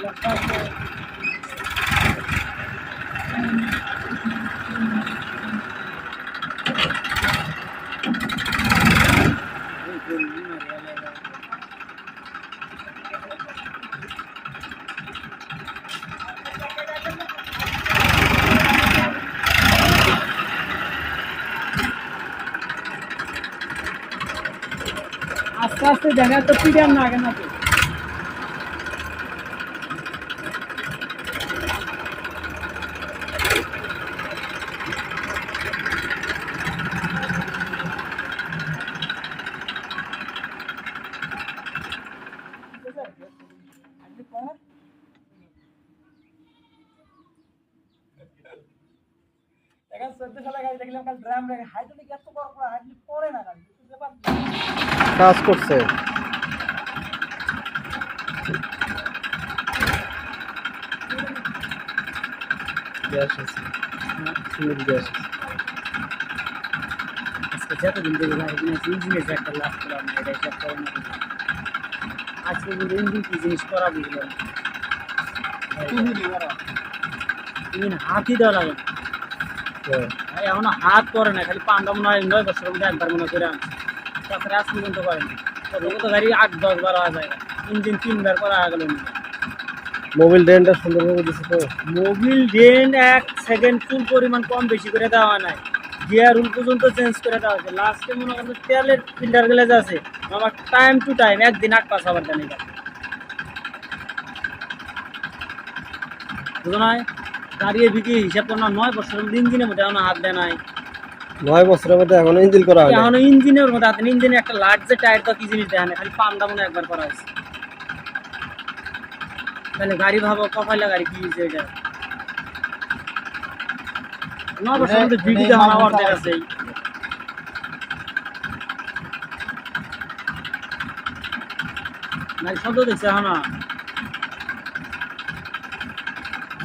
আস্তে আস্তে দেখা তো পিডিয়াম না আগে না তো কাজ করছে গ্যাস আছে সিমেন্ট গ্যাস আজকে যতদিন থেকে গাড়ি কিনেছি ইঞ্জিনের যে একটা লাভ করলাম এটা হিসাব করে না আজকে কিন্তু ইঞ্জিন কি জিনিস করা বুঝলাম ইঞ্জিন হাতই দেওয়া লাগে ভাই এখনো হাত করে না খালি পান্ডা মনে হয় 9 বছরের মধ্যে একবার মনে করে আনছে তাছাড়া আজ পর্যন্ত করেনি তবে তো গাড়ি 8-10 বার হওয়া যায় ইঞ্জিন 3 বার করা গেল মোবিল ড্রেনটা সুন্দরভাবে দিছে তো মোবিল ড্রেন 1 সেকেন্ড চুল পরিমাণ কম বেশি করে দেওয়া নাই গিয়ার রুল পর্যন্ত চেঞ্জ করে দেওয়া হয়েছে লাস্টে মনে করেন তেলের ফিল্টার গুলো যে আছে আমার টাইম টু টাইম একদিন 8 পাস আবার জানি বুঝো না গাড়ির বিক্রি হিসাব তো না 9 বছরের মধ্যে ইঞ্জিনের মধ্যে এখনো হাত দেয় নাই 9 বছরের মধ্যে এখনো ইঞ্জিন করা হয়নি এখনো ইঞ্জিনের মধ্যে হাত ইঞ্জিনে একটা লাট যে টায়ার তো কি জিনিস দেয় না খালি পান্ডা মনে একবার করা হয়েছে তাহলে গাড়ি ভাবো কপাইলা গাড়ি কি হয়েছে এটা 9 বছরের মধ্যে বিক্রি দেওয়া না অর্ধেক আছে গাড়ি শব্দ দেখছে এখনো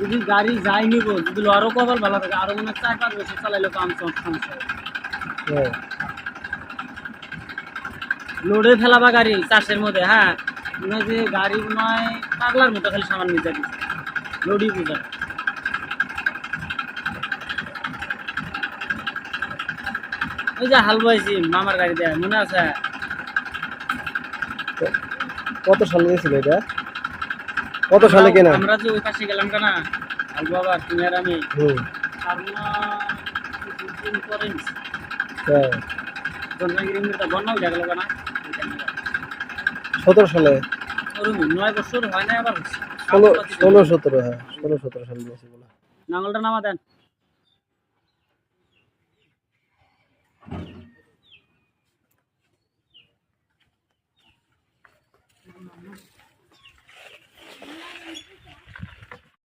যদি গাড়ি যাই নিব যদি আরো কপাল ভালো থাকে আরো মনে 4-5 বছর চালাইলে কাম সমস্যা লোডে ফেলাবা গাড়ি চাষের মধ্যে হ্যাঁ মনে হয় যে গাড়ি নয় পাগলার মতো খালি সামান নিতে দিচ্ছে লোডই বোঝায় ওই যে হাল বয়েছি মামার গাড়ি দেয় মনে আছে কত সালে গেছিল এটা কত সালে কেনা আমরা যে ওই পাশে গেলাম কেনা হাল বাবা তুমি আর আমি পরে বন্যা উঠে গেল কেনা 17 সালে 9 বছর হয় না আবার 16-17 হ্যাঁ 16-17 সালে দিয়েছে বলে নাঙ্গলটা নামা দেন